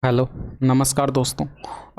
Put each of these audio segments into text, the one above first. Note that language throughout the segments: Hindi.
हेलो नमस्कार दोस्तों।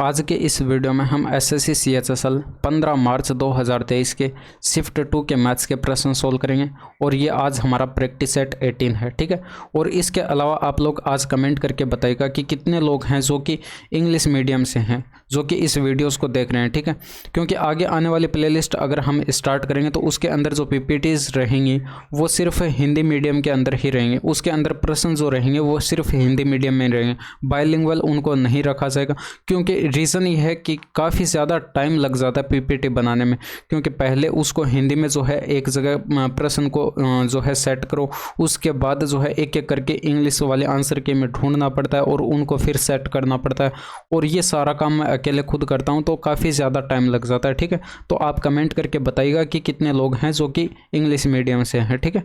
आज के इस वीडियो में हम एसएससी सीएचएसएल 15 मार्च 2023 के शिफ्ट 2 के मैथ्स के प्रश्न सोल्व करेंगे और ये आज हमारा प्रैक्टिस सेट 18 है, ठीक है। और इसके अलावा आप लोग आज कमेंट करके बताइएगा कि कितने लोग हैं जो कि इंग्लिश मीडियम से हैं जो कि इस वीडियोस को देख रहे हैं, ठीक है। क्योंकि आगे आने वाली प्लेलिस्ट अगर हम स्टार्ट करेंगे तो उसके अंदर जो पीपीटीज रहेंगी वो सिर्फ हिंदी मीडियम के अंदर ही रहेंगे, उसके अंदर प्रश्न जो रहेंगे वो सिर्फ हिंदी मीडियम में रहेंगे, बाइलिंगुअल उनको नहीं रखा जाएगा। क्योंकि रीज़न ये है कि काफ़ी ज़्यादा टाइम लग जाता है पीपीटी बनाने में, क्योंकि पहले उसको हिंदी में जो है एक जगह प्रश्न को जो है सेट करो, उसके बाद जो है एक एक करके इंग्लिश वाले आंसर के में ढूंढना पड़ता है और उनको फिर सेट करना पड़ता है, और ये सारा काम मैं अकेले खुद करता हूँ तो काफ़ी ज़्यादा टाइम लग जाता है, ठीक है। तो आप कमेंट करके बताइएगा कि कितने लोग हैं जो कि इंग्लिश मीडियम से हैं, ठीक है।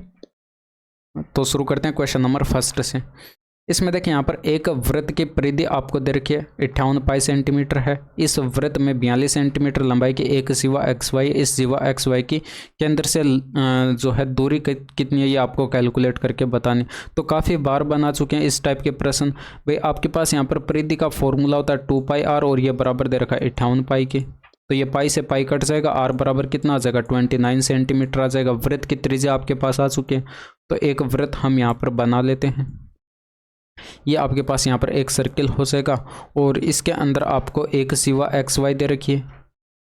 तो शुरू करते हैं क्वेश्चन नंबर फर्स्ट से। इसमें देखिए यहाँ पर एक वृत्त की परिधि आपको दे रखी है 58 पाई सेंटीमीटर है। इस वृत्त में 42 सेंटीमीटर लंबाई की एक जीवा एक्स वाई, इस जीवा एक्स वाई की केंद्र से जो है दूरी कितनी है ये आपको कैलकुलेट करके बतानी। तो काफ़ी बार बना चुके हैं इस टाइप के प्रश्न। भाई आपके पास यहाँ पर परिधि का फॉर्मूला होता है 2 पाई आर और ये बराबर दे रखा है 58 पाई की। तो ये पाई से पाई कट जाएगा, आर बराबर कितना आ जाएगा 29 सेंटीमीटर आ जाएगा। वृत्त की त्रिज्या आपके पास आ चुकी है, तो एक वृत्त हम यहाँ पर बना लेते हैं। ये आपके पास यहाँ पर एक सर्किल हो जाएगा और इसके अंदर आपको एक जीवा एक्स वाई दे रखी है।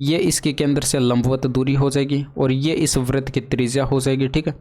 ये इसके केंद्र से लंबवत दूरी हो जाएगी और ये इस वृत्त की त्रिज्या हो जाएगी, ठीक है।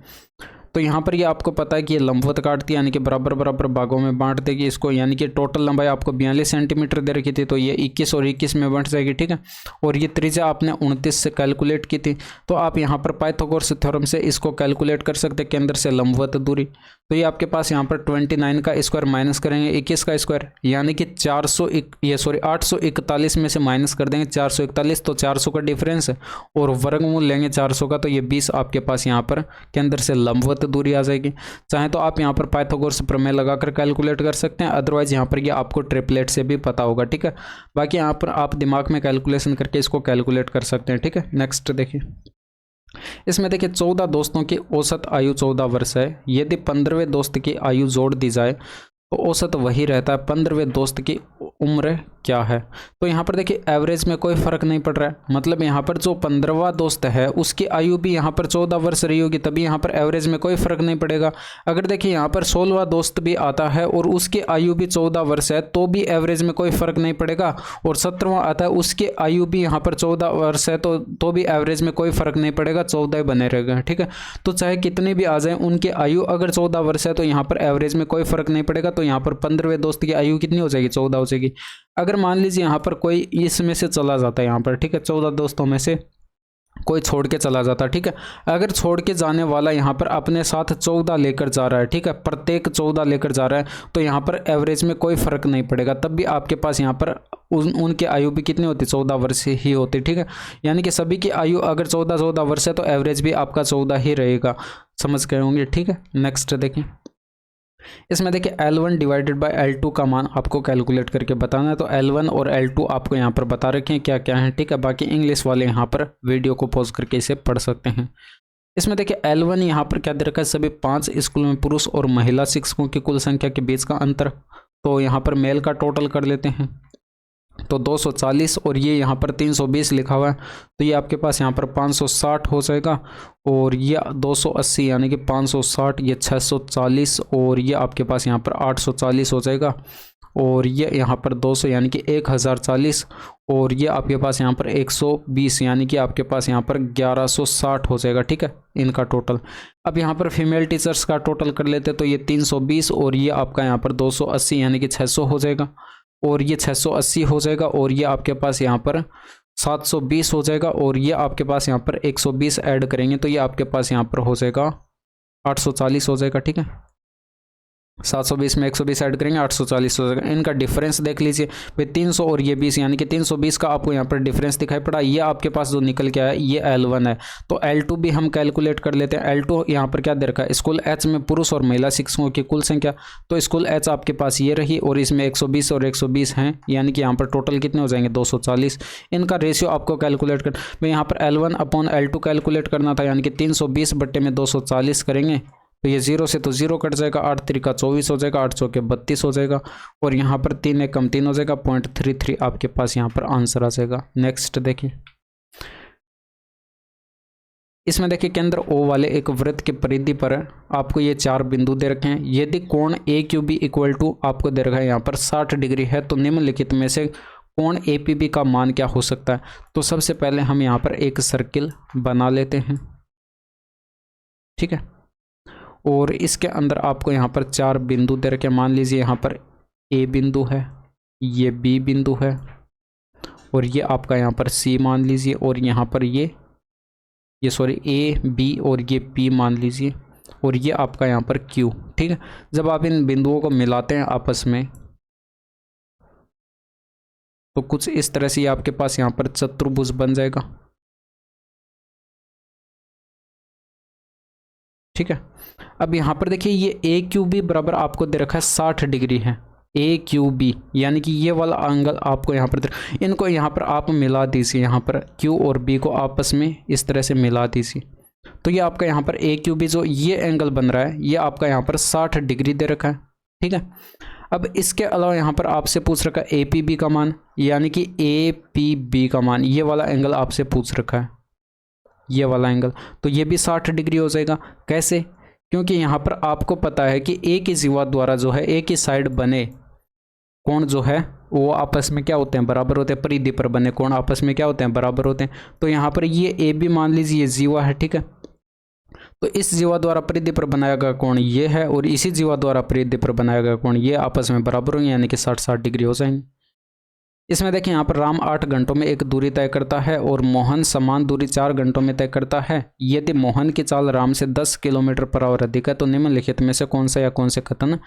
तो यहाँ पर ये आपको पता है कि ये लंबवत काटती है, यानी कि बराबर बराबर भागों में बांट देगी इसको, यानी कि टोटल लंबाई आपको 42 सेंटीमीटर दे रखी थी तो ये 21 और 21 में बंट जाएगी, ठीक है। और ये त्रिज्या आपने 29 से कैलकुलेट की थी, तो आप यहाँ पर पाइथागोरस थ्योरम से इसको कैलकुलेट कर सकते हैं केंद्र से लंबवत दूरी। तो ये आपके पास यहाँ पर 29 का स्क्वायर माइनस करेंगे 21 का स्क्वायर, यानी कि 841 में से माइनस कर देंगे 441, तो 400 का डिफरेंस है और वर्गमूल लेंगे 400 का, तो ये 20 आपके पास यहाँ पर केंद्र से लंबवत दूरी आ जाएगी। चाहे तो आप यहाँ पर पाइथागोरस प्रमेय लगाकर कैलकुलेट कर सकते हैं, अदरवाइज यहाँ पर ये आपको ट्रिपलेट से भी पता होगा, ठीक है। बाकी यहाँ पर आप दिमाग में कैलकुलेशन करके इसको कैलकुलेट कर सकते हैं, ठीक है। नेक्स्ट देखिए, इसमें देखिए 14 दोस्तों की औसत आयु 14 वर्ष है। यदि 15वें दोस्त की आयु जोड़ दी जाए तो औसत वही रहता है। 15वें दोस्त की उम्र क्या है? तो यहाँ पर देखिए एवरेज में कोई फर्क नहीं पड़ रहा है, मतलब यहाँ पर जो 15वां दोस्त है उसकी आयु भी यहाँ पर 14 वर्ष रही होगी, तभी यहाँ पर एवरेज में कोई फर्क नहीं पड़ेगा। अगर देखिए यहाँ पर 16वां दोस्त भी आता है और उसकी आयु भी 14 वर्ष है तो भी एवरेज में कोई फर्क नहीं पड़ेगा, और 17वां आता है उसकी आयु भी यहाँ पर 14 वर्ष है तो भी एवरेज में कोई फर्क नहीं पड़ेगा, 14 बने रहेगा, ठीक है। तो चाहे कितने भी आ जाए उनकी आयु अगर 14 वर्ष है तो यहाँ पर एवरेज में कोई फर्क नहीं पड़ेगा। तो यहाँ पर 15वें दोस्त की आयु कितनी हो जाएगी? 14 हो जाएगी। अगर मान लीजिए यहाँ पर कोई इसमें से चला जाता है यहाँ पर, ठीक है, 14 दोस्तों में से कोई छोड़ के चला जाता है, ठीक है। अगर छोड़ के जाने वाला यहाँ पर अपने साथ 14 लेकर जा रहा है, ठीक है, प्रत्येक 14 लेकर जा रहा है, तो यहाँ पर एवरेज में कोई फर्क नहीं पड़ेगा, तब भी आपके पास यहाँ पर उनकी आयु भी कितनी होती? 14 वर्ष ही होती, ठीक है। यानी कि सभी की आयु अगर 14 वर्ष है तो एवरेज भी आपका 14 ही रहेगा, समझ गए होंगे, ठीक है। नेक्स्ट देखिए, इसमें देखिए L1 डिवाइडेड बाय L2 का मान आपको कैलकुलेट करके बताना है। तो L1 और L2 आपको यहाँ पर बता रखे हैं क्या क्या है, ठीक है। बाकी इंग्लिश वाले यहाँ पर वीडियो को पॉज करके इसे पढ़ सकते हैं। इसमें देखिए L1 यहाँ पर क्या दे रखा है? सभी 5 स्कूल में पुरुष और महिला शिक्षकों की कुल संख्या के बीच का अंतर। तो यहाँ पर मेल का टोटल कर लेते हैं, तो 240 और ये यहाँ पर 320 लिखा हुआ है, तो ये आपके पास यहाँ पर 560 हो जाएगा, और ये 280 यानी कि 560, ये 640 और ये आपके पास यहाँ पर 840 हो जाएगा, और ये यहाँ पर 200 यानी कि 1040, और ये आपके पास यहाँ पर 120 यानी कि आपके पास यहाँ पर 1160 हो जाएगा, ठीक है, इनका टोटल। अब यहाँ पर फीमेल टीचर्स का टोटल कर लेते हैं, तो ये 320 और ये आपका यहाँ पर 280 यानी कि 600 हो जाएगा, और ये 680 हो जाएगा, और ये आपके पास यहाँ पर 720 हो जाएगा, और ये आपके पास यहाँ पर 120 ऐड करेंगे तो ये आपके पास यहाँ पर हो जाएगा 840 हो जाएगा, ठीक है। 720 में 120 ऐड करेंगे 840 हो जाएगा। इनका डिफरेंस देख लीजिए भाई, 300 और ये 20 यानी कि 320 का आपको यहाँ पर डिफरेंस दिखाई पड़ा। ये आपके पास जो निकल के आया ये L1 है, तो L2 भी हम कैलकुलेट कर लेते हैं। L2 यहाँ पर क्या दे रखा है? स्कूल H में पुरुष और महिला शिक्षकों की कुल संख्या, तो स्कूल H आपके पास ये रही और इसमें 120 और 120 हैं, यानी कि यहाँ पर टोटल कितने हो जाएंगे? 240। इनका रेशियो आपको कैलकुलेट कर, यहाँ पर L1 अपॉन L2 कैलकुलेट करना था, यानी कि 320 बट्टे में 240 करेंगे तो ये 0 से तो 0 कट जाएगा, 8 3 24 हो जाएगा, 8 चौके 32 हो जाएगा, और यहाँ पर 3 एक कम 3 हो जाएगा, 0.33 आपके पास यहाँ पर आंसर आ जाएगा। नेक्स्ट देखिए, इसमें देखिए केंद्र O वाले एक वृत्त के परिधि पर आपको ये 4 बिंदु दे रखे हैं। यदि कोण AQB इक्वल टू आपको दे रखा है यहाँ पर 60 डिग्री है, तो निम्नलिखित में से कोण APB का मान क्या हो सकता है। तो सबसे पहले हम यहाँ पर एक सर्किल बना लेते हैं, ठीक है, और इसके अंदर आपको यहाँ पर 4 बिंदु दे रखे। मान लीजिए यहाँ पर A बिंदु है, ये B बिंदु है, और ये आपका यहाँ पर C मान लीजिए, और यहाँ पर ये सॉरी A B और ये P मान लीजिए, और ये आपका यहाँ पर Q, ठीक है। जब आप इन बिंदुओं को मिलाते हैं आपस में, तो कुछ इस तरह से आपके पास यहाँ पर चतुर्भुज बन जाएगा, ठीक है। अब यहाँ पर देखिए ये AQB बराबर आपको दे रखा है 60 डिग्री है, AQB यानी कि ये वाला एंगल आपको यहाँ पर, इनको यहाँ पर आप मिला दीजिए, यहाँ पर Q और B को आपस में इस तरह से मिला दीजिए, तो ये आपका यहाँ पर AQB जो ये एंगल बन रहा है, ये आपका यहाँ पर 60 डिग्री दे रखा है, ठीक है। अब इसके अलावा यहाँ पर आपसे पूछ रखा है APB का मान, यानी कि APB का मान, ये वाला एंगल आपसे पूछ रखा है, ये वाला एंगल, तो ये भी 60 डिग्री हो जाएगा। कैसे? क्योंकि यहाँ पर आपको पता है कि एक ही जीवा द्वारा जो है एक ही साइड बने कोण जो है वो आपस में क्या होते हैं, बराबर होते हैं। परिधि पर बने कोण आपस में क्या होते हैं, बराबर होते हैं। तो यहाँ पर ये AB मान लीजिए ये जीवा है, ठीक है। तो इस जीवा द्वारा परिधि पर बनाया गया कोण ये है, और इसी जीवा द्वारा परिधि पर बनाया गया कोण ये आपस में बराबर होंगे, यानी कि 60-60 डिग्री हो जाएंगे। इसमें देखिए यहाँ पर राम 8 घंटों में एक दूरी तय करता है और मोहन समान दूरी 4 घंटों में तय करता है। यदि मोहन की चाल राम से 10 किलोमीटर पर आवर अधिक है, तो निम्नलिखित में से कौन सा या कौन से कथन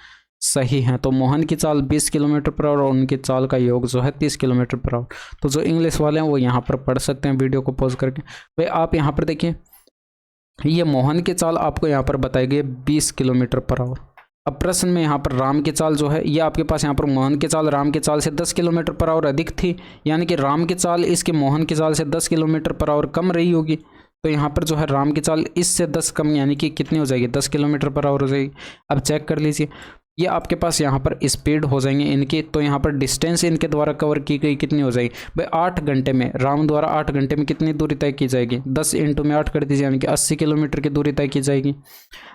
सही है। तो मोहन की चाल 20 किलोमीटर पर आवर और उनकी चाल का योग जो है 30 किलोमीटर पर आवर। तो जो इंग्लिश वाले हैं वो यहाँ पर पढ़ सकते हैं वीडियो को पॉज करके। भाई आप यहाँ पर देखिए ये मोहन की चाल आपको यहाँ पर बताई गई 20 किलोमीटर पर आवर। अब प्रश्न में यहाँ पर राम की चाल जो है ये आपके पास यहाँ पर मोहन की चाल राम की चाल से 10 किलोमीटर पर आवर अधिक थी, यानी कि राम की चाल इसके मोहन की चाल से 10 किलोमीटर पर आवर कम रही होगी। तो यहाँ पर जो है राम की चाल इससे 10 कम, यानी कि कितनी हो जाएगी, 10 किलोमीटर पर आवर हो जाएगी। अब चेक कर लीजिए ये आपके पास यहाँ पर स्पीड हो जाएंगे इनकी, तो यहाँ पर डिस्टेंस इनके द्वारा कवर की गई कितनी हो जाएगी भाई 8 घंटे में, राम द्वारा 8 घंटे में कितनी दूरी तय की जाएगी, 10 × में 8 कर दीजिए, यानी कि 80 किलोमीटर की दूरी तय की जाएगी।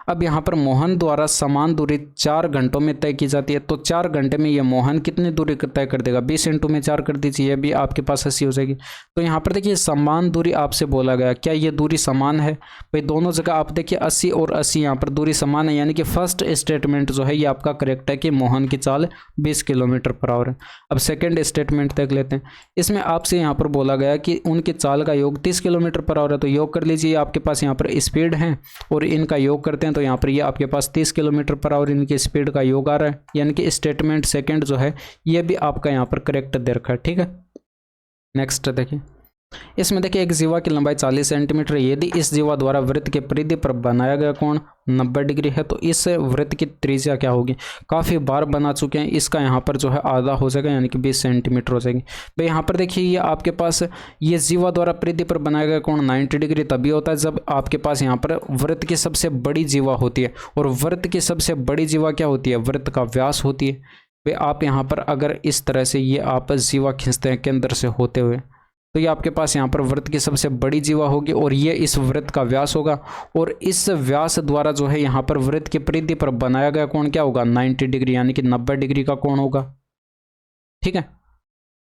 अब यहाँ पर मोहन द्वारा समान दूरी 4 घंटों में तय की जाती है, तो 4 घंटे में ये मोहन कितनी दूरी तय कर देगा, 20 × में 4 कर दीजिए, ये भी आपके पास 80 हो जाएगी। तो यहाँ पर देखिए समान दूरी आपसे बोला गया, क्या ये दूरी समान है भाई, दोनों जगह आप देखिए 80 और 80 यहाँ पर दूरी समान है, यानी कि फर्स्ट स्टेटमेंट जो है ये आपका करेक्ट है कि मोहन की चाल 20 किलोमीटर पर आवर है। अब सेकंड स्टेटमेंट देख लेते हैं। इसमें आपसे यहाँ पर बोला गया कि उनकी चाल का योग 30 किलोमीटर पर आवर है, तो योग कर लीजिए, आपके पास यहाँ पर स्पीड है और इनका योग करते हैं, तो यहाँ पर ये आपके पास 30 किलोमीटर पर आवर इनकी स्पीड का योग आ रहा है, यानी कि स्टेटमेंट सेकंड जो है ये भी आपका यहाँ पर करेक्ट दे रखा है, ठीक है। नेक्स्ट देखिए, इसमें देखिए एक जीवा की लंबाई 40 सेंटीमीटर, यदि इस जीवा द्वारा वृत्त के परिधि पर बनाया गया कोण 90 डिग्री है, तो इस वृत्त की त्रिज्या क्या होगी। काफ़ी बार बना चुके हैं, इसका यहाँ पर जो है आधा हो जाएगा, यानी कि 20 सेंटीमीटर हो जाएगी। भाई यहाँ पर देखिए ये आपके पास ये जीवा द्वारा परिधि पर बनाया गया कोण 90 डिग्री तभी होता है जब आपके पास यहाँ पर वृत्त की सबसे बड़ी जीवा होती है, और वृत्त की सबसे बड़ी जीवा क्या होती है, वृत्त का व्यास होती है। भाई आप यहाँ पर अगर इस तरह से ये आप जीवा खींचते हैं केंद्र से होते हुए, तो ये आपके पास यहाँ पर वृत्त की सबसे बड़ी जीवा होगी और ये इस वृत्त का व्यास होगा, और इस व्यास द्वारा जो है यहाँ पर वृत्त की परिधि पर बनाया गया कोण क्या होगा 90 डिग्री, यानी कि 90 डिग्री का कोण होगा, ठीक है।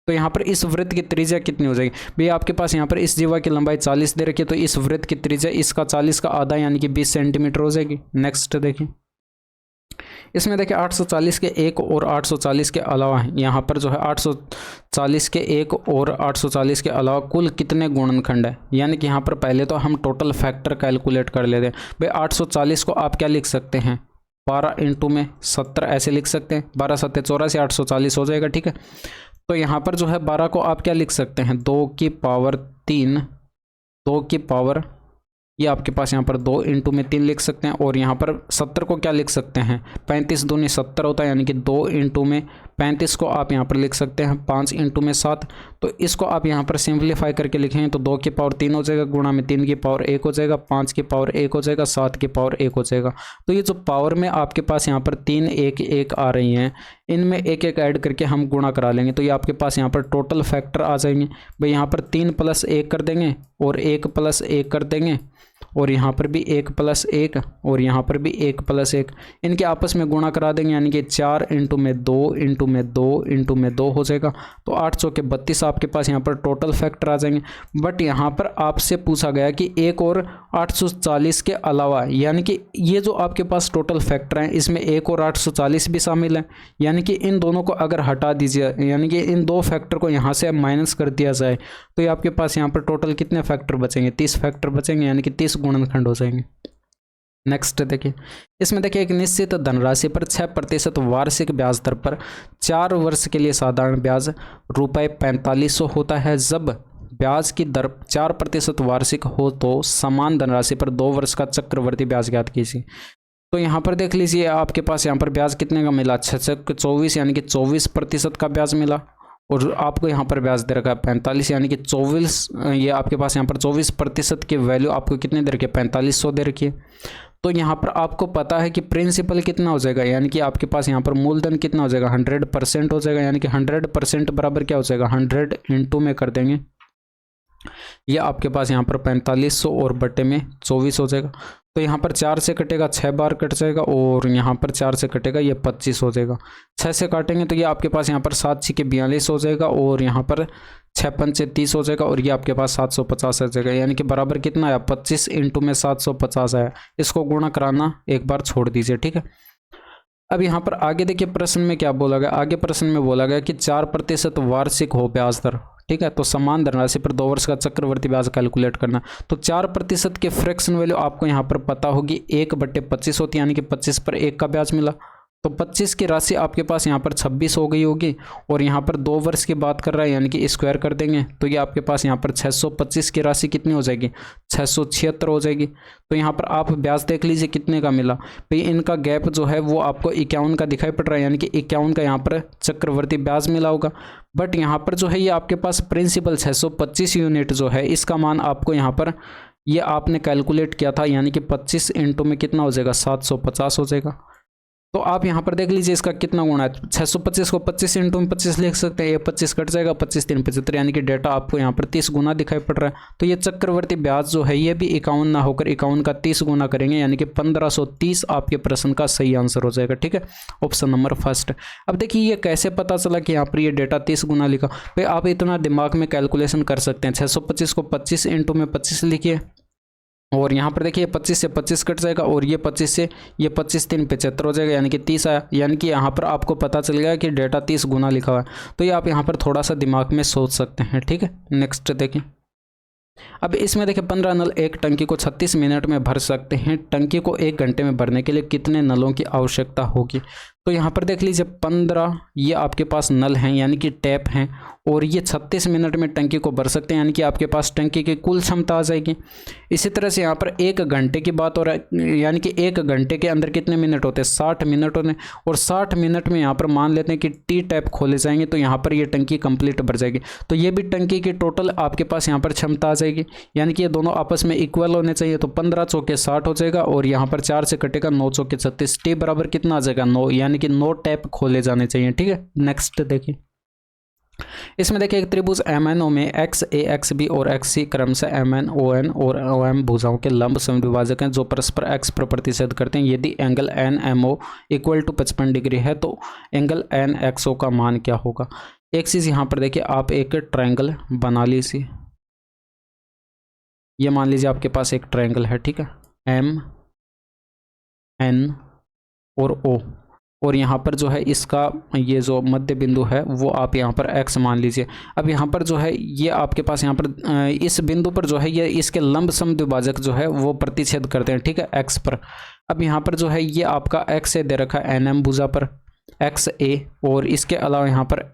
तो यहाँ पर इस वृत्त की त्रिज्या कितनी हो जाएगी भैया, आपके पास यहाँ पर इस जीवा की लंबाई 40 दे रखी है, तो इस वृत्त की त्रिज्या इसका 40 का आधा, यानी कि 20 सेंटीमीटर हो जाएगी। नेक्स्ट देखिए, इसमें देखिए 840 के एक और 840 के अलावा यहाँ पर जो है 840 के एक और 840 के अलावा कुल कितने गुणनखंड है, यानी कि यहाँ पर पहले तो हम टोटल फैक्टर कैलकुलेट कर लेते हैं। भाई 840 को आप क्या लिख सकते हैं, 12 × में 70 ऐसे लिख सकते हैं, 12 7 84 840 हो जाएगा, ठीक है। तो यहाँ पर जो है 12 को आप क्या लिख सकते हैं, 2 की पावर 3, 2 की पावर ये आपके पास यहाँ पर 2 इंटू में 3 लिख सकते हैं। और यहाँ पर 70 को क्या लिख सकते हैं, 35 दूनी 70 होता है, यानी कि 2 इंटू में 35 को आप यहाँ पर लिख सकते हैं 5 इंटू में 7। तो इसको आप यहाँ पर सिंप्लीफाई करके लिखेंगे तो 2 की पावर 3 हो जाएगा, गुणा में 3 की पावर 1 हो जाएगा, 5 की पावर 1 हो जाएगा, 7 की पावर 1 हो जाएगा। तो ये जो पावर में आपके पास यहाँ पर 3 1 1 आ रही हैं, इनमें एक एक ऐड करके हम गुणा करा लेंगे तो ये आपके पास यहाँ पर टोटल फैक्टर आ जाएंगे। भाई यहाँ पर 3 प्लस 1 कर देंगे और 1 प्लस 1 कर देंगे और यहाँ पर भी 1 प्लस 1 और यहाँ पर भी 1 प्लस 1, इनके आपस में गुणा करा देंगे, यानी कि 4 इंटू में 2 इंटू में 2 इंटू में 2 हो जाएगा। तो 800 के 32 आपके पास यहाँ पर टोटल फैक्टर आ जाएंगे। बट यहाँ पर आपसे पूछा गया कि एक और 840 के अलावा, यानी कि ये जो आपके पास टोटल फैक्टर हैं इसमें एक और 840 भी शामिल है, यानी कि इन दोनों को अगर हटा दीजिए, यानी कि इन दो फैक्टर को यहाँ से माइनस कर दिया जाए तो ये आपके पास यहाँ पर टोटल कितने फैक्टर बचेंगे, 30 फैक्टर बचेंगे, यानी कि 30 गुणनखंड हो जाएंगे। नेक्स्ट देखिए, इसमें देखिए एक निश्चित धनराशि पर 6% वार्षिक ब्याज दर पर 4 वर्ष के लिए साधारण ब्याज ₹4500 होता है। जब ब्याज की दर 4% वार्षिक हो तो समान धनराशि पर 2 वर्ष का चक्रवर्ती ब्याज ज्ञात कीजिए। तो यहाँ पर देख लीजिए आपके पास यहाँ पर ब्याज कितने का मिला, 624, यानी कि 24% का ब्याज मिला। और आपको यहाँ पर ब्याज दे रखा है 45, यानी कि 24, ये आपके पास यहाँ पर 24% की वैल्यू आपको कितने दे रखी है, 4500 दे रखी है। तो यहाँ पर आपको पता है कि प्रिंसिपल कितना हो जाएगा, यानी कि आपके पास यहाँ पर मूलधन कितना हो जाएगा, 100% हो जाएगा, यानी कि 100% बराबर क्या हो जाएगा, 100 इंटू में कर देंगे, ये आपके पास यहाँ पर 4500 और बटे में 24 हो जाएगा। तो यहाँ पर 4 से कटेगा 6 बार कट जाएगा और यहाँ पर 4 से कटेगा ये 25 हो जाएगा। 6 से काटेंगे तो ये आपके पास यहाँ पर 7 6 के 42 हो जाएगा और यहाँ पर 6 5 से 30 हो जाएगा और ये आपके पास 750 आ जाएगा, यानी कि बराबर कितना आया, 25 इंटू में 750 आया। इसको गुणा कराना एक बार छोड़ दीजिए, ठीक है। अब यहाँ पर आगे देखिए प्रश्न में क्या बोला गया, आगे प्रश्न में बोला गया कि 4% वार्षिक हो ब्याज दर, ठीक है। तो समान धनराशि पर 2 वर्ष का चक्रवर्ती ब्याज कैलकुलेट करना। तो 4% के फ्रैक्शन वैल्यू आपको यहाँ पर पता होगी 1/25 होती है, यानी कि 25 पर 1 का ब्याज मिला। तो 25 की राशि आपके पास यहाँ पर 26 हो गई होगी और यहाँ पर 2 वर्ष की बात कर रहा है, यानी कि स्क्वायर कर देंगे तो ये आपके पास यहाँ पर 625 की राशि कितनी हो जाएगी, 676 हो जाएगी। तो यहाँ पर आप ब्याज देख लीजिए कितने का मिला, भाई इनका गैप जो है वो आपको 51 का दिखाई पड़ रहा है, यानी कि 51 का यहाँ पर चक्रवर्ती ब्याज मिला होगा। बट यहाँ पर जो है ये आपके पास प्रिंसिपल 625 यूनिट जो है इसका मान आपको यहाँ पर ये आपने कैलकुलेट किया था, यानी कि 25 इंटू में कितना हो जाएगा, 750 हो जाएगा। तो आप यहाँ पर देख लीजिए इसका कितना गुणा है, 625 को 25 इंटू में 25 लिख सकते हैं, ये 25 कट जाएगा, 25 3 75, यानी कि डेटा आपको यहाँ पर 30 गुना दिखाई पड़ रहा है। तो ये चक्रवर्ती ब्याज जो है ये भी 51 ना होकर 51 का 30 गुना करेंगे, यानी कि 1530 आपके प्रश्न का सही आंसर हो जाएगा, ठीक है, ऑप्शन नंबर फर्स्ट। अब देखिए ये कैसे पता चला कि यहाँ पर ये डेटा 30 गुना लिखा, भाई आप इतना दिमाग में कैलकुलेशन कर सकते हैं। 625 को 25 इंटू में 25 लिखिए और यहाँ पर देखिए 25 से 25 कट जाएगा और ये 25 से ये 25 3 75 हो जाएगा, यानी कि 30 आया, यानी कि यहाँ पर आपको पता चल गया कि डेटा 30 गुना लिखा हुआ है। तो ये आप यहाँ पर थोड़ा सा दिमाग में सोच सकते हैं, ठीक है। नेक्स्ट देखिए, अब इसमें देखिए 15 नल एक टंकी को 36 मिनट में भर सकते हैं। टंकी को 1 घंटे में भरने के लिए कितने नलों की आवश्यकता होगी। तो यहाँ पर देख लीजिए 15 ये आपके पास नल हैं, यानी कि टैप हैं और ये 36 मिनट में टंकी को भर सकते हैं, यानी कि आपके पास टंकी की कुल क्षमता आ जाएगी। इसी तरह से यहाँ पर 1 घंटे की बात हो रहा है, यानी कि 1 घंटे के अंदर कितने मिनट होते हैं, 60 मिनट होते हैं और 60 मिनट में यहाँ पर मान लेते हैं कि टी टैप खोले जाएंगे तो यहाँ पर ये टंकी कंप्लीट भर जाएगी। तो ये भी टंकी की टोटल आपके पास यहाँ पर क्षमता आ जाएगी, यानी कि ये दोनों आपस में इक्वल होने चाहिए। तो 15 चौके 60 हो जाएगा और यहाँ पर 4 से कटेगा 9 चौके 36, टी बराबर कितना आ जाएगा 9, यानी कि 9 टैप खोले जाने चाहिए, ठीक है। नेक्स्ट देखिए, इसमें देखिए एक त्रिभुज MNO में XA XB और XC क्रम से MN ON और OM भुजाओं के लंब समद्विभाजक हैं जो परस्पर X पर प्रतिच्छेद करते हैं। यदि angle NMO equal to 55 degree है तो एंगल NXO का मान क्या होगा। एक चीज़ यहाँ पर देखिए, आप एक ट्रायंगल बना लीजिए, ये मान लीजिए आपके पास एक ट्रायंगल है, ठीक है, M N और O और यहाँ पर जो है इसका ये जो मध्य बिंदु है वो आप यहाँ पर x मान लीजिए। अब यहाँ पर जो है ये आपके पास यहाँ पर इस बिंदु पर जो है ये इसके लंब समद्विभाजक जो है वो प्रतिच्छेद करते हैं, ठीक है, x पर। अब यहाँ पर जो है ये आपका x दे रखा है NM भुजा पर XA और इसके अलावा यहाँ पर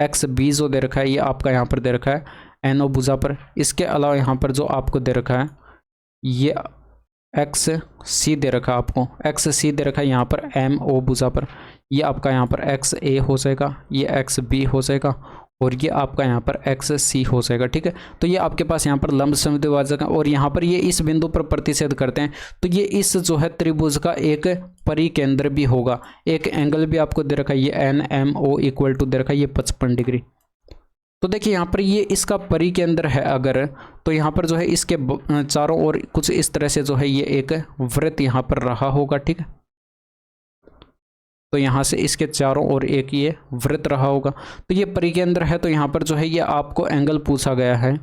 XB जो दे रखा है ये आपका यहाँ पर दे रखा है NO भुजा पर। इसके अलावा यहाँ पर जो आपको दे रखा है ये एक्स सी दे रखा है आपको, एक्स सी दे रखा है यहाँ पर एम ओ भुजा पर, ये आपका यहाँ पर एक्स ए हो जाएगा, ये एक्स बी हो जाएगा और ये आपका यहाँ पर एक्स सी हो जाएगा। ठीक है, तो ये आपके पास यहाँ पर लंब समद्विभाजक है और यहाँ पर ये इस बिंदु पर प्रतिच्छेद करते हैं, तो ये इस जो है त्रिभुज का एक परिकेंद्र भी होगा। एक एंगल भी आपको दे रखा है, ये N M O equal to दे रखा है ये 55 डिग्री। तो देखिए यहाँ पर ये इसका परिकेंद्र है अगर, तो यहाँ पर जो है इसके चारों ओर कुछ इस तरह से जो है ये एक वृत्त यहाँ पर रहा होगा। ठीक है, तो यहाँ से इसके चारों ओर एक ये वृत्त रहा होगा, तो ये परिकेंद्र है। तो यहाँ पर जो है ये आपको एंगल पूछा गया है,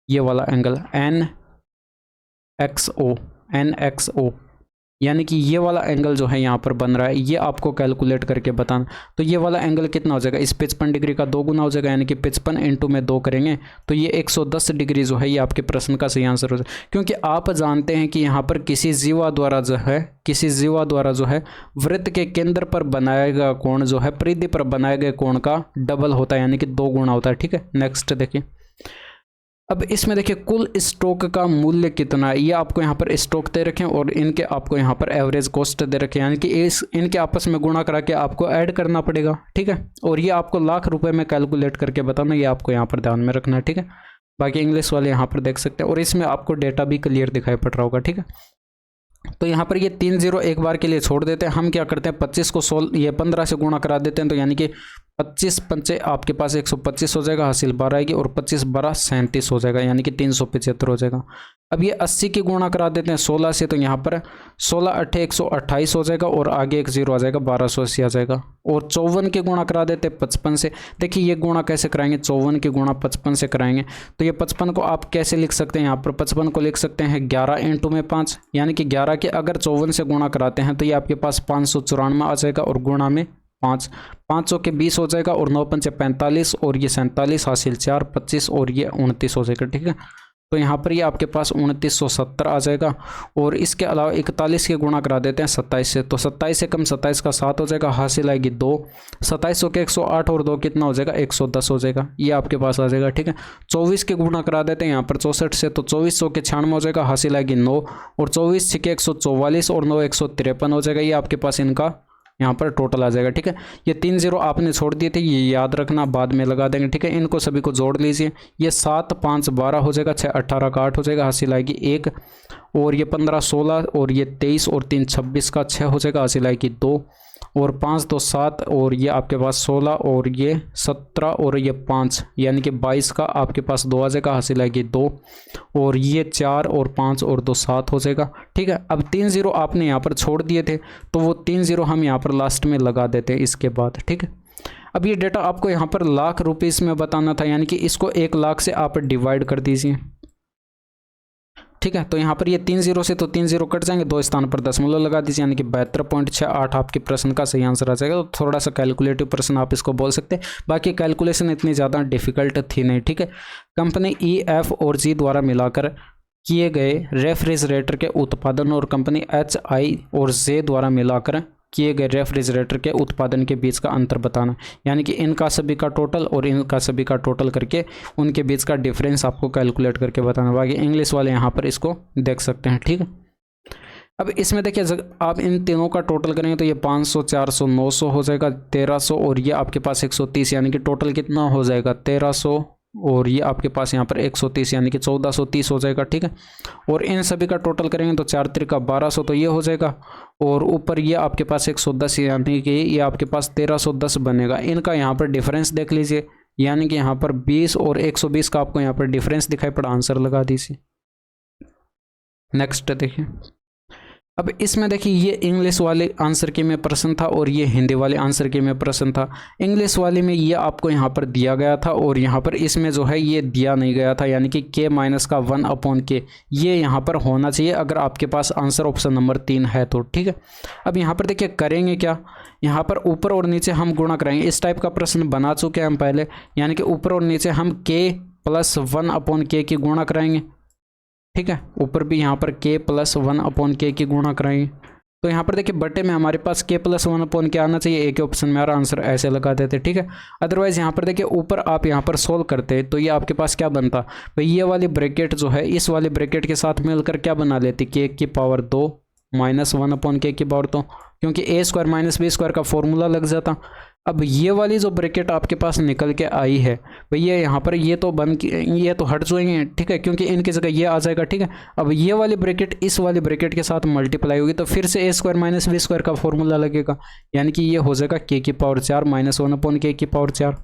ये वाला एंगल एन एक्स ओ, यानी कि ये वाला एंगल जो है यहाँ पर बन रहा है, ये आपको कैलकुलेट करके बताना। तो ये वाला एंगल कितना हो जाएगा, इस 55 डिग्री का 2 गुना हो जाएगा, यानी कि 55 इंटू में 2 करेंगे तो ये 110 डिग्री जो है ये आपके प्रश्न का सही आंसर हो जाएगा। क्योंकि आप जानते हैं कि यहाँ पर किसी जीवा द्वारा जो है वृत्त के केंद्र पर बनाया गया कोण जो है परिधि पर बनाए गए कोण का डबल होता है, यानी कि 2 गुना होता है। ठीक है, नेक्स्ट देखिए, अब इसमें देखिए कुल स्टॉक का मूल्य कितना है, ये आपको यहाँ पर स्टॉक दे रखे हैं और इनके आपको यहाँ पर एवरेज कॉस्ट दे रखे हैं, यानी कि इनके आपस में गुणा करा के आपको ऐड करना पड़ेगा। ठीक है, और ये आपको लाख रुपए में कैलकुलेट करके बताना, ये आपको यहाँ पर ध्यान में रखना है। ठीक है, बाकी इंग्लिश वाले यहाँ पर देख सकते हैं और इसमें आपको डेटा भी क्लियर दिखाई पड़ रहा होगा। ठीक है, तो यहाँ पर ये 3 0 एक बार के लिए छोड़ देते हैं, हम क्या करते हैं 25 को 15 से गुणा करा देते हैं, तो यानी कि 25 पंचे आपके पास 125 हो जाएगा, हासिल 12 आएगी और 25 12 37 हो जाएगा, यानी कि 375 हो जाएगा। अब ये 80 की गुणा करा देते हैं 16 से, तो यहाँ पर 16 8 128 हो जाएगा और आगे एक 0 आ जाएगा, 1280 आ जाएगा। और 54 की गुणा करा देते हैं 55 से, देखिए ये गुणा कैसे कराएंगे, 54 की गुणा 55 से कराएंगे, तो ये 55 को आप कैसे लिख सकते हैं, यहाँ पर 55 को लिख सकते हैं 11 इंटू में 5, यानी कि 11 के अगर 54 से गुणा कराते हैं तो ये आपके पास 594 आ जाएगा और गुणा में 5, 500 के 20 हो जाएगा और 9 पंचे 45 और ये 47 हासिल 4 25 और ये 29 हो जाएगा। ठीक है, तो यहाँ पर ये आपके पास 2970 आ जाएगा। और इसके अलावा 41 के गुणा करा देते हैं 27 से, तो 27 से कम 27 का 7 हो जाएगा, हासिल आएगी 2, 2700 के 108 और 2 कितना हो जाएगा 110 हो जाएगा, ये आपके पास आ जाएगा। ठीक है, 24 के गुणा करा देते हैं यहाँ पर 64 से, तो 2400 के 96 हो जाएगा, हासिल आएगी 9 और 24 के 144 और 9 153 हो जाएगा, ये आपके पास इनका यहाँ पर टोटल आ जाएगा। ठीक है, ये 3 0 आपने छोड़ दिए थे, ये याद रखना, बाद में लगा देंगे। ठीक है, इनको सभी को जोड़ लीजिए, ये 7 5 12 हो जाएगा, 6 18 का 8 हो जाएगा, हासिल आएगी 1 और ये 15 16 और ये 23 और 3 26 का 6 हो जाएगा, हासिल आएगी 2 और 5 2 7 और ये आपके पास 16 और ये 17 और ये 5 यानी कि 22 का आपके पास 2 आ जाएगा, हासिल आएगी 2 और ये 4 और 5 और 2 7 हो जाएगा। ठीक है, अब 3 0 आपने यहाँ पर छोड़ दिए थे, तो वो 3 0 हम यहाँ पर लास्ट में लगा देते हैं इसके बाद। ठीक है, अब ये डेटा आपको यहाँ पर लाख रुपीस में बताना था, यानी कि इसको 1 लाख से आप डिवाइड कर दीजिए। ठीक है, तो यहाँ पर ये 3 0 से तो 3 0 कट जाएंगे, 2 स्थान पर दशमलव लगा दीजिए, यानी कि 72.68 आपके प्रश्न का सही आंसर आ जाएगा। तो थोड़ा सा कैलकुलेटिव प्रश्न आप इसको बोल सकते हैं, बाकी कैलकुलेशन इतनी ज़्यादा डिफिकल्ट थी नहीं। ठीक है, कंपनी ई एफ और जी द्वारा मिलाकर किए गए रेफ्रिजरेटर के उत्पादन और कंपनी एच आई और जे द्वारा मिलाकर किए गए रेफ्रिजरेटर के उत्पादन के बीच का अंतर बताना, यानी कि इनका सभी का टोटल और इनका सभी का टोटल करके उनके बीच का डिफरेंस आपको कैलकुलेट करके बताना। बाकी इंग्लिश वाले यहाँ पर इसको देख सकते हैं। ठीक है, अब इसमें देखिए आप इन तीनों का टोटल करेंगे तो ये 500 400 900 हो जाएगा, 1300 और ये आपके पास 130, यानी कि टोटल कितना हो जाएगा 1300 और ये आपके पास यहाँ पर 130 यानी कि 1430 हो जाएगा। ठीक है, और इन सभी का टोटल करेंगे तो 4 त्रिका 1200 तो ये हो जाएगा और ऊपर ये आपके पास 110 यानी कि ये आपके पास 1310 बनेगा। इनका यहाँ पर डिफरेंस देख लीजिए, यानी कि यहाँ पर 20 और 120 का आपको यहाँ पर डिफरेंस दिखाई पड़ा, आंसर लगा दीजिए। नेक्स्ट देखिए, अब इसमें देखिए ये इंग्लिश वाले आंसर के में प्रश्न था और ये हिंदी वाले आंसर के में प्रश्न था। इंग्लिश वाले में ये आपको यहाँ पर दिया गया था और यहाँ पर इसमें जो है ये दिया नहीं गया था, यानी कि k माइनस का 1/k ये यहाँ पर होना चाहिए अगर आपके पास आंसर ऑप्शन नंबर 3 है तो। ठीक है, अब यहाँ पर देखिए करेंगे क्या, यहाँ पर ऊपर और नीचे हम गुणा कराएंगे। इस टाइप का प्रश्न बना चुके हैं हम पहले, यानी कि ऊपर और नीचे हम k + 1/k की गुणा कराएंगे। ठीक है, ऊपर भी यहाँ पर k + 1/k की गुणा कराएंगे तो यहाँ पर देखिए बटे में हमारे पास k + 1 क्या आना चाहिए, एक ऑप्शन में हमारा आंसर ऐसे लगा देते, ठीक है। अदरवाइज यहाँ पर देखिए ऊपर आप यहाँ पर सोल्व करते तो ये आपके पास क्या बनता भाई, ये वाली ब्रैकेट जो है इस वाली ब्रैकेट के साथ मिलकर क्या बना लेती, k⁻2 - 1/k⁻2, क्योंकि a² - b² का फॉर्मूला लग जाता। अब ये वाली जो ब्रैकेट आपके पास निकल के आई है भैया, यहाँ पर ये तो ये तो हट जाएंगे, ठीक है, क्योंकि इनकी जगह ये आ जाएगा, ठीक है। अब ये वाली ब्रैकेट इस वाली ब्रैकेट के साथ मल्टीप्लाई होगी तो फिर से a² - b² का फॉर्मूला लगेगा, यानी कि ये हो जाएगा k⁻4 - 1/k⁻4।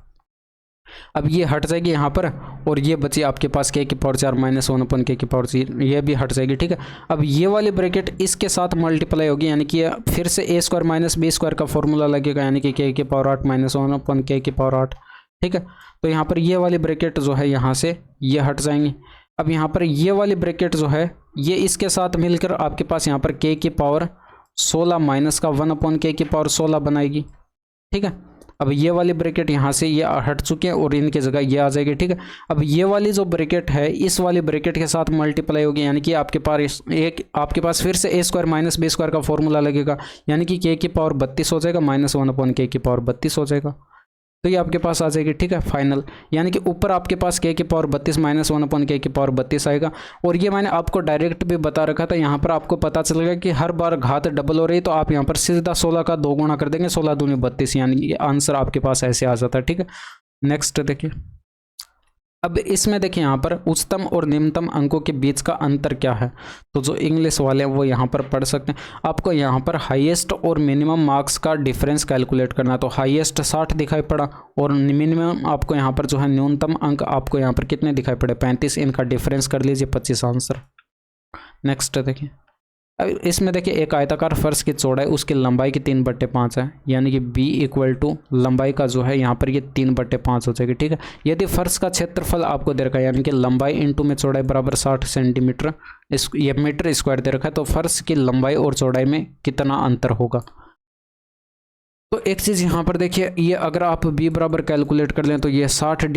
अब ये हट जाएगी यहाँ पर और ये बची आपके पास k⁻4 - 1/k⁻4, ये भी हट जाएगी, ठीक है। अब ये वाली ब्रैकेट इसके साथ मल्टीप्लाई होगी, यानी कि फिर से a² - b² का फॉर्मूला लगेगा, यानी कि k⁻8 - 1/k⁻8, ठीक है। तो यहाँ पर ये वाली ब्रैकेट जो है यहाँ से ये हट जाएंगी। अब यहाँ पर ये वाली ब्रैकेट जो है ये इसके साथ मिलकर आपके पास यहाँ पर k⁻16 माइनस का 1/k⁻16 बनाएगी, ठीक है। अब ये वाली ब्रैकेट यहाँ से ये हट चुके हैं और इनकी जगह ये आ जाएगी, ठीक है। अब ये वाली जो ब्रैकेट है इस वाली ब्रैकेट के साथ मल्टीप्लाई होगी, यानी कि आपके पास फिर से a² - b² का फॉर्मूला लगेगा, यानी कि k⁻32 हो जाएगा माइनस 1/k⁻32 हो जाएगा। तो ये आपके पास आ जाएगी, ठीक है, फाइनल। यानी कि ऊपर आपके पास k⁻32 माइनस 1/k⁻32 आएगा। और ये मैंने आपको डायरेक्ट भी बता रखा था, यहाँ पर आपको पता चलेगा कि हर बार घात डबल हो रही है तो आप यहाँ पर सीधा 16 का 2 गुणा कर देंगे, 16 दूनी 32, यानी कि आंसर आपके पास ऐसे आ जाता है, ठीक है। नेक्स्ट देखिए, अब इसमें देखिए यहाँ पर उच्चतम और निम्नतम अंकों के बीच का अंतर क्या है, तो जो इंग्लिश वाले हैं वो यहाँ पर पढ़ सकते हैं। आपको यहाँ पर हाईएस्ट और मिनिमम मार्क्स का डिफरेंस कैलकुलेट करना है, तो हाईएस्ट 60 दिखाई पड़ा और मिनिमम आपको यहाँ पर जो है न्यूनतम अंक आपको यहाँ पर कितने दिखाई पड़े, 35, इनका डिफरेंस कर लीजिए 25 आंसर। नेक्स्ट देखिए, अब इसमें देखिए एक आयताकार फर्श की चौड़ाई उसकी लंबाई की 3/5 है, यानी कि b = लंबाई का जो है यहाँ पर ये 3/5 हो जाएगी, ठीक है। यदि फर्श का क्षेत्रफल आपको दे रखा है, यानी कि लंबाई इंटू में चौड़ाई बराबर 60 सेंटीमीटर, ये मीटर स्क्वायर दे रखा है, तो फर्श की लंबाई और चौड़ाई में कितना अंतर होगा। तो एक चीज़ यहाँ पर देखिए, ये अगर आप b बराबर कैलकुलेट कर लें तो ये 60 /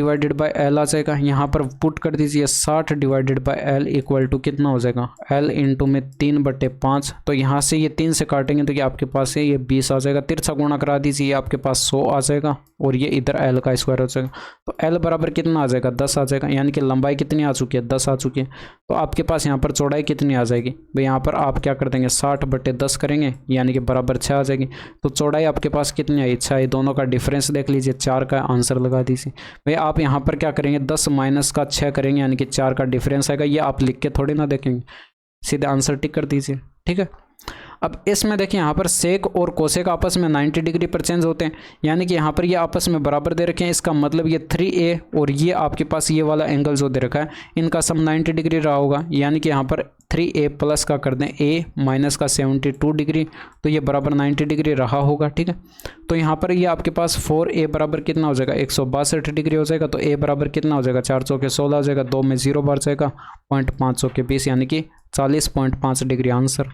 L आ जाएगा, यहाँ पर पुट कर दीजिए 60 / L = कितना हो जाएगा, L इंटू में 3/5, तो यहाँ से ये 3 से काटेंगे तो ये आपके पास है ये 20 आ जाएगा, तिरछा गुणा करा दीजिए, ये आपके पास 100 आ जाएगा और ये इधर L का स्क्वायर हो जाएगा, तो L बराबर कितना आ जाएगा, 10 आ जाएगा, यानी कि लंबाई कितनी आ चुकी है, 10 आ चुकी है। तो आपके पास यहाँ पर चौड़ाई कितनी आ जाएगी भाई, यहाँ पर आप क्या कर देंगे 60/10 करेंगे, यानी कि बराबर 6 आ जाएगी। तो चौड़ाई आपके पास कितनी आई, 6, ये दोनों का डिफरेंस देख लीजिए, 4 का आंसर लगा दीजिए। भाई आप यहाँ पर क्या करेंगे 10 माइनस का 6 करेंगे, यानी कि 4 का डिफरेंस आएगा, ये आप लिख के थोड़ी ना देखेंगे, सीधे आंसर टिक कर दीजिए, ठीक है। अब इसमें देखिए यहाँ पर सेक और कोसेक आपस में 90 डिग्री पर चेंज होते हैं, यानी कि यहाँ पर ये आपस में बराबर दे रखे हैं, इसका मतलब ये 3a और ये आपके पास ये वाला एंगल जो दे रखा है इनका सम 90 डिग्री रहा होगा, यानी कि यहाँ पर 3a प्लस का कर दें a माइनस का 72 डिग्री, तो ये बराबर 90 डिग्री रहा होगा, ठीक है। तो यहाँ पर ये आपके पास 4a बराबर कितना हो जाएगा, 162 डिग्री हो जाएगा, तो a बराबर कितना हो जाएगा, 4 चौके 16 हो जाएगा, 2 में 0 बढ़ जाएगा, 0.5 चौके 20, यानी कि 40.5 डिग्री आंसर।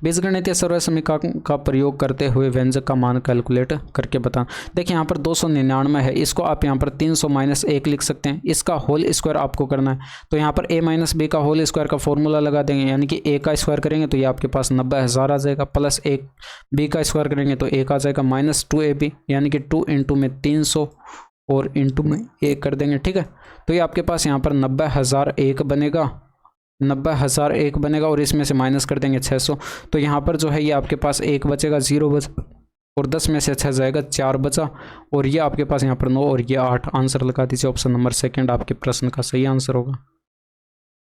बीजगणितीय सर्वय समीकरण का प्रयोग करते हुए व्यंजक का मान कैलकुलेट करके बता। देखिए यहाँ पर 299 है, इसको आप यहाँ पर 300 - 1 लिख सकते हैं, इसका होल स्क्वायर आपको करना है, तो यहाँ पर a - b का होल स्क्वायर का फॉर्मूला लगा देंगे, यानी कि a का स्क्वायर करेंगे तो ये आपके पास 90,000 आ जाएगा, प्लस 1 b का स्क्वायर करेंगे तो 1 आ जाएगा, माइनस 2ab, यानी कि 2 इंटू में 300 और इंटू में 1 कर देंगे, ठीक है। तो ये आपके पास यहाँ पर 90,001 बनेगा, 90,001 बनेगा और इसमें से माइनस कर देंगे 600, तो यहाँ पर जो है ये आपके पास 1 बचेगा, 0 बचा और 10 में से 6 जाएगा, 4 बचा और ये आपके पास यहाँ पर 9 और ये 8, आंसर लगा दीजिए, ऑप्शन नंबर 2 आपके प्रश्न का सही आंसर होगा।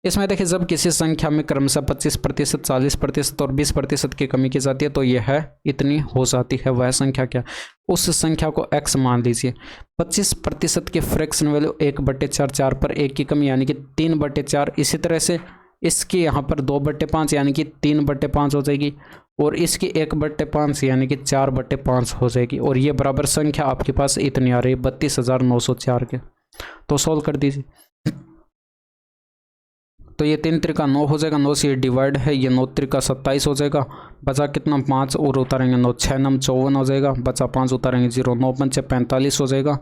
इसमें देखिए जब किसी संख्या में क्रमशः 25%, 40% और 20% की कमी की जाती है तो यह है इतनी हो जाती है, वह संख्या क्या, उस संख्या को x मान लीजिए। 25% की फ्रैक्शन वैल्यू 1/4, 4 पर 1 की कमी यानी कि 3/4, इसी तरह से इसकी यहाँ पर 2/5 यानी कि 3/5 हो जाएगी और इसकी 1/5 यानी कि 4/5 हो जाएगी और ये बराबर संख्या आपके पास इतनी आ रही है 32,904 के। तो सॉल्व कर दीजिए, तो ये 3 त्रिका 9 हो जाएगा, 9 से ये डिवाइड है, ये 9 त्रिका 27 हो जाएगा, बचा कितना 5 और उतारेंगे 9, 6 नम 54 हो जाएगा, बचा 5 उतारेंगे 0, 9 पंचे 45 हो जाएगा,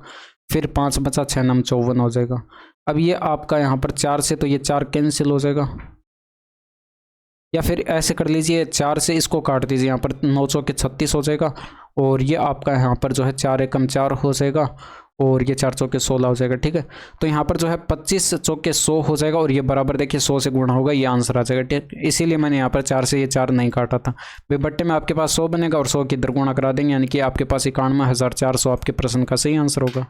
फिर 5 बचा 6 नम 54 हो जाएगा। अब ये आपका यहाँ पर 4 से तो ये 4 कैंसिल हो जाएगा, या फिर ऐसे कर लीजिए 4 से इसको काट दीजिए, यहाँ पर 9 चौके 36 हो जाएगा, और ये आपका यहाँ पर जो है 4 एकम 4 हो जाएगा, और ये 4 चौके 16 हो जाएगा। ठीक है, तो यहाँ पर जो है 25 चौके 100 हो जाएगा, और ये बराबर देखिए 100 से गुणा होगा, ये आंसर आ जाएगा। ठीक, इसीलिए मैंने यहाँ पर 4 से ये 4 नहीं काटा था भाई। बट्टे में आपके पास 100 बनेगा और 100 की इधर गुणा करा देंगे, यानी कि आपके पास 91,400 आपके प्रश्न का सही आंसर होगा।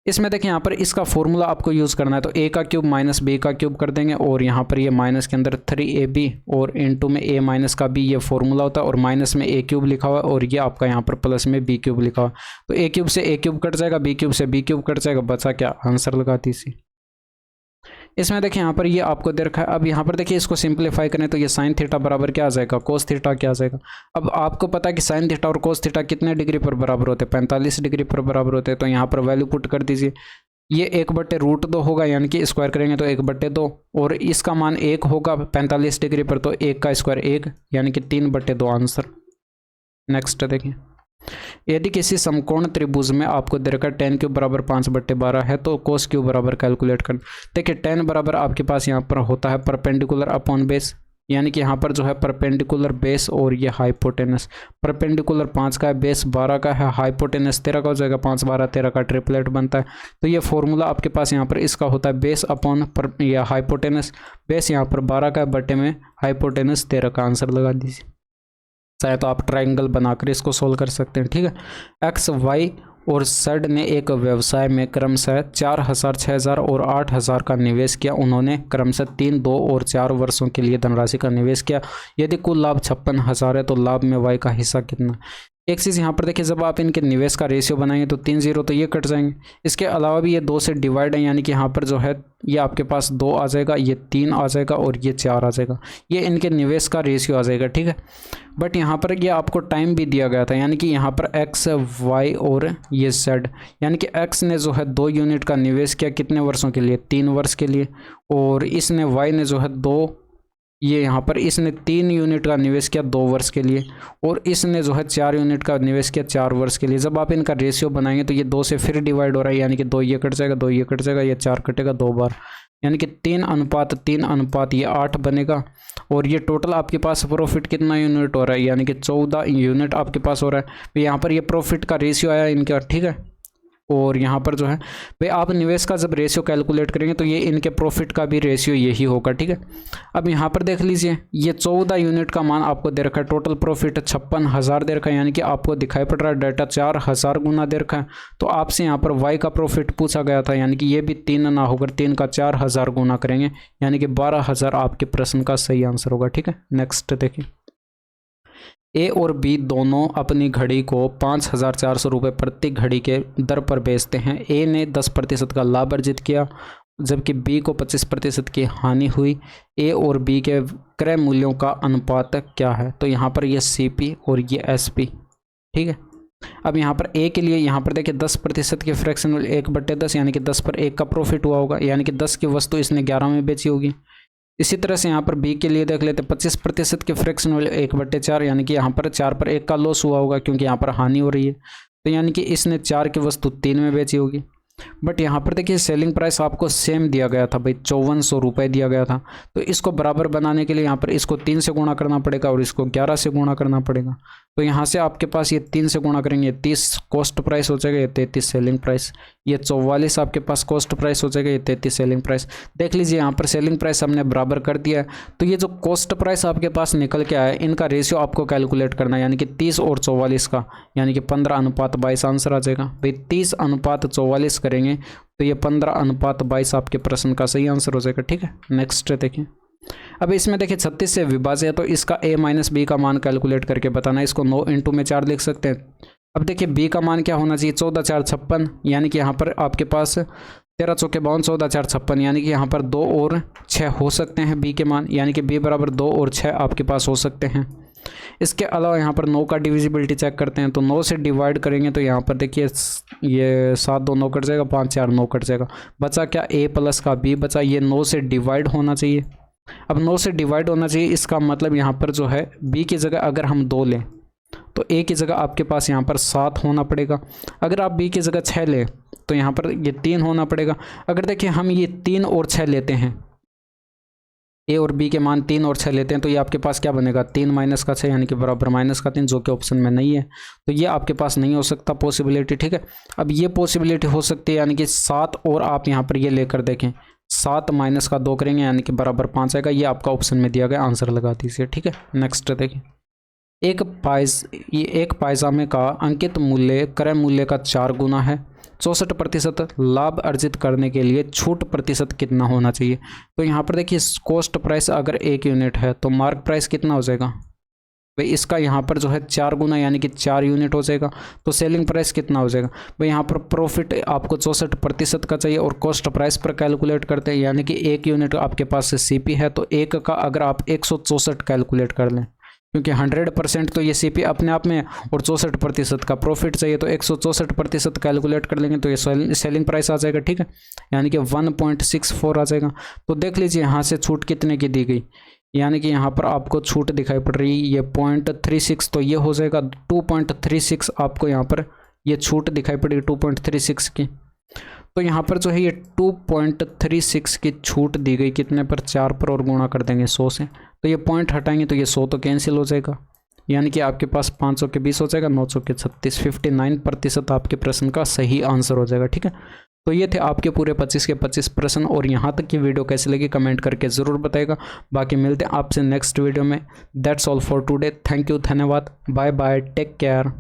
इसमें देखिए यहाँ पर इसका फॉर्मूला आपको यूज़ करना है, तो a का क्यूब माइनस b का क्यूब कर देंगे, और यहाँ पर ये माइनस के अंदर 3ab और इनटू में a माइनस का b ये फॉर्मूला होता है, और माइनस में a क्यूब लिखा हुआ है, और ये आपका यहाँ पर प्लस में b क्यूब लिखा हुआ है। तो a क्यूब से a क्यूब कट जाएगा, b क्यूब से b क्यूब कट जाएगा, बचा क्या, आंसर लगा दीजिए। इसमें देखिए यहाँ पर ये आपको दे रखा है। अब यहाँ पर देखिए इसको सिंप्लीफाई करें तो ये साइन थीटा बराबर क्या आ जाएगा, कोस थीटा क्या आ जाएगा। अब आपको पता है कि साइन थीटा और कोस थीटा कितने डिग्री पर बराबर होते हैं, 45 डिग्री पर बराबर होते हैं। तो यहाँ पर वैल्यू पुट कर दीजिए, ये 1/√2 होगा, यानी कि स्क्वायर करेंगे तो 1/2, और इसका मान 1 होगा 45 डिग्री पर, तो 1 का स्क्वायर 1, यानी कि 3/2 आंसर। नेक्स्ट देखिए, यदि किसी समकोण त्रिभुज में आपको दे रखा tan क्यूब बराबर 5/12 है, तो cos क्यूब बराबर कैलकुलेट करना। देखिए tan बराबर आपके पास यहाँ पर होता है परपेंडिकुलर अपॉन बेस, यानी कि यहाँ पर जो है परपेंडिकुलर बेस और ये हाइपोटेनस। परपेंडिकुलर 5 का है, बेस 12 का है, हाइपोटेनस 13 का हो जाएगा, 5 12 13 का ट्रिपलेट बनता है। तो ये फॉर्मूला आपके पास यहाँ पर इसका होता है बेस अपॉन या हाइपोटेनस। बेस यहाँ पर 12 का है, बटे में हाइपोटेनस 13 का, आंसर लगा दीजिए। चाहे तो आप ट्रायंगल बनाकर इसको सोल्व कर सकते हैं। ठीक है, एक्स वाई और जेड ने एक व्यवसाय में क्रमशः 4,000, 6,000 और 8,000 का निवेश किया। उन्होंने क्रमशः 3, 2 और 4 वर्षों के लिए धनराशि का निवेश किया। यदि कुल लाभ 56,000 है तो लाभ में वाई का हिस्सा कितना। एक चीज़ यहाँ पर देखिए, जब आप इनके निवेश का रेशियो बनाएंगे तो 3 0 तो ये कट जाएंगे। इसके अलावा भी ये 2 से डिवाइड है, यानी कि यहाँ पर जो है ये आपके पास 2 आ जाएगा, ये 3 आ जाएगा और ये 4 आ जाएगा। ये इनके निवेश का रेशियो आ जाएगा। ठीक है, बट यहाँ पर ये आपको टाइम भी दिया गया था, यानी कि यहाँ पर एक्स वाई और ये जेड, यानी कि एक्स ने जो है 2 यूनिट का निवेश किया, कितने वर्षों के लिए, 3 वर्ष के लिए, और इसने वाई ने जो है ये यहाँ पर इसने 3 यूनिट का निवेश किया 2 वर्ष के लिए, और इसने जो है 4 यूनिट का निवेश किया 4 वर्ष के लिए। जब आप इनका रेशियो बनाएंगे तो ये 2 से फिर डिवाइड हो रहा है, यानी कि 2 ये कट जाएगा, 2 ये कट जाएगा, ये 4 कटेगा 2 बार, यानी कि 3:3 ये 8 बनेगा। और ये टोटल आपके पास प्रॉफिट कितना यूनिट हो रहा है, यानी कि 14 यूनिट आपके पास हो रहा है। तो यहाँ पर ये प्रॉफिट का रेशियो आया इनका। ठीक है, और यहाँ पर जो है भाई आप निवेश का जब रेशियो कैलकुलेट करेंगे तो ये इनके प्रॉफिट का भी रेशियो यही होगा। ठीक है, अब यहाँ पर देख लीजिए, ये 14 यूनिट का मान आपको दे रखा है, टोटल प्रॉफिट 56,000 दे रखा है, यानी कि आपको दिखाई पड़ रहा है डाटा 4,000 गुना दे रखा है। तो आपसे यहाँ पर वाई का प्रॉफिट पूछा गया था, यानी कि ये भी 3 ना होकर 3 का 4,000 गुना करेंगे, यानी कि 12,000 आपके प्रश्न का सही आंसर होगा। ठीक है, नेक्स्ट देखिए, ए और बी दोनों अपनी घड़ी को 5,400 रुपये प्रति घड़ी के दर पर बेचते हैं। ए ने 10% का लाभ अर्जित किया, जबकि बी को 25% की हानि हुई। ए और बी के क्रय मूल्यों का अनुपात क्या है। तो यहाँ पर ये CP और ये SP। ठीक है, अब यहाँ पर ए के लिए यहाँ पर देखिए 10% की फ्रैक्शन 1/10, यानी कि 10 पर 1 का प्रॉफिट हुआ होगा, यानी कि 10 की वस्तु इसने 11 में बेची होगी। इसी तरह से यहाँ पर बी के लिए देख लेते हैं, 25% के फ्रैक्शन वाले 1/4, यानी कि यहाँ पर 4 पर 1 का लॉस हुआ होगा, क्योंकि यहाँ पर हानि हो रही है। तो यानी कि इसने 4 की वस्तु 3 में बेची होगी। बट यहाँ पर देखिए सेलिंग प्राइस आपको सेम दिया गया था भाई, 5400 रुपये दिया गया था। तो इसको बराबर बनाने के लिए यहाँ पर इसको 3 से गुणा करना पड़ेगा और इसको 11 से गुणा करना पड़ेगा। तो यहाँ से आपके पास ये 3 से गुणा करेंगे, 30 कॉस्ट प्राइस हो जाएगा, ये 33 सेलिंग प्राइस, ये 44 आपके पास कॉस्ट प्राइस हो जाएगा, ये 33 सेलिंग प्राइस। देख लीजिए यहाँ पर सेलिंग प्राइस हमने बराबर कर दिया है। तो ये जो कॉस्ट प्राइस आपके पास निकल के आया, इनका रेशियो आपको कैलकुलेट करना है, यानी कि 30 और 44 का, यानी कि 15:22 आंसर आ जाएगा भाई। 30:44 करेंगे तो ये 15:22 आपके प्रश्न का सही आंसर हो जाएगा। ठीक है, नेक्स्ट देखिए, अब इसमें देखिए 36 से विभाज्य है, तो इसका a - b का मान कैलकुलेट करके बताना है। इसको 9 × में 4 लिख सकते हैं। अब देखिए b का मान क्या होना चाहिए, 14 4 56, यानी कि यहाँ पर आपके पास 13 चौके 52, 14 4 56, यानी कि यहाँ पर 2 और 6 हो सकते हैं b के मान, यानी कि b बराबर 2 और 6 आपके पास हो सकते हैं। इसके अलावा यहाँ पर 9 का डिविजिबिलिटी चेक करते हैं, तो 9 से डिवाइड करेंगे तो यहाँ पर देखिए ये 7 2 9 कट जाएगा, 5 4 9 कट जाएगा, बचा क्या a + का b बचा। ये 9 से डिवाइड होना चाहिए। अब 9 से डिवाइड होना चाहिए, इसका मतलब यहाँ पर जो है b की जगह अगर हम 2 लें तो a की जगह आपके पास यहाँ पर 7 होना पड़ेगा। अगर आप b की जगह 6 लें तो यहाँ पर ये 3 होना पड़ेगा। अगर देखिए हम ये 3 और 6 लेते हैं, ए और बी के मान 3 और 6 लेते हैं तो ये आपके पास क्या बनेगा 3 माइनस का 6 यानी कि बराबर माइनस का 3, जो कि ऑप्शन में नहीं है। तो ये आपके पास नहीं हो सकता पॉसिबिलिटी, ठीक है। अब ये पॉसिबिलिटी हो सकती है यानी कि 7, और आप यहाँ पर ये लेकर देखें 7 माइनस का 2 करेंगे यानी कि बराबर 5 आएगा। ये आपका ऑप्शन में दिया गया, आंसर लगा दीजिए, ठीक है। नेक्स्ट देखिए, एक पायजामे का अंकित मूल्य क्रय मूल्य का 4 गुना है। 64% लाभ अर्जित करने के लिए छूट प्रतिशत कितना होना चाहिए। तो यहाँ पर देखिए कॉस्ट प्राइस अगर 1 यूनिट है तो मार्क प्राइस कितना हो जाएगा भाई, इसका यहाँ पर जो है 4 गुना यानी कि 4 यूनिट हो जाएगा। तो सेलिंग प्राइस कितना हो जाएगा भाई, यहाँ पर प्रॉफिट आपको 64% का चाहिए और कॉस्ट प्राइस पर कैलकुलेट करते हैं यानी कि 1 यूनिट आपके पास से सीपी है तो 1 का अगर आप 164 कैलकुलेट कर लें, क्योंकि 100% तो ये सीपी अपने आप में और 64% का प्रॉफिट चाहिए, तो 164% कैलकुलेट कर लेंगे तो ये सेलिंग प्राइस आ जाएगा, ठीक है, यानी कि 1.64 आ जाएगा। तो देख लीजिए यहाँ से छूट कितने की दी गई, यानी कि यहाँ पर आपको छूट दिखाई पड़ रही है ये 0.36, तो ये हो जाएगा 2.36 आपको यहाँ पर ये छूट दिखाई पड़ेगी 2.36 की। तो यहाँ पर जो है ये 2.36 की छूट दी गई कितने पर, 4 पर, और गुणा कर देंगे 100 से, तो ये पॉइंट हटाएंगे तो ये 100 तो कैंसिल हो जाएगा, यानी कि आपके पास 500 के 20 हो जाएगा, 900 के 36, 59% आपके प्रश्न का सही आंसर हो जाएगा, ठीक है। तो ये थे आपके पूरे 25 के 25 प्रश्न, और यहाँ तक की वीडियो कैसी लगी कमेंट करके ज़रूर बताएगा। बाकी मिलते हैं आपसे नेक्स्ट वीडियो में। That's all for today. Thank you, धन्यवाद, बाय बाय, टेक केयर।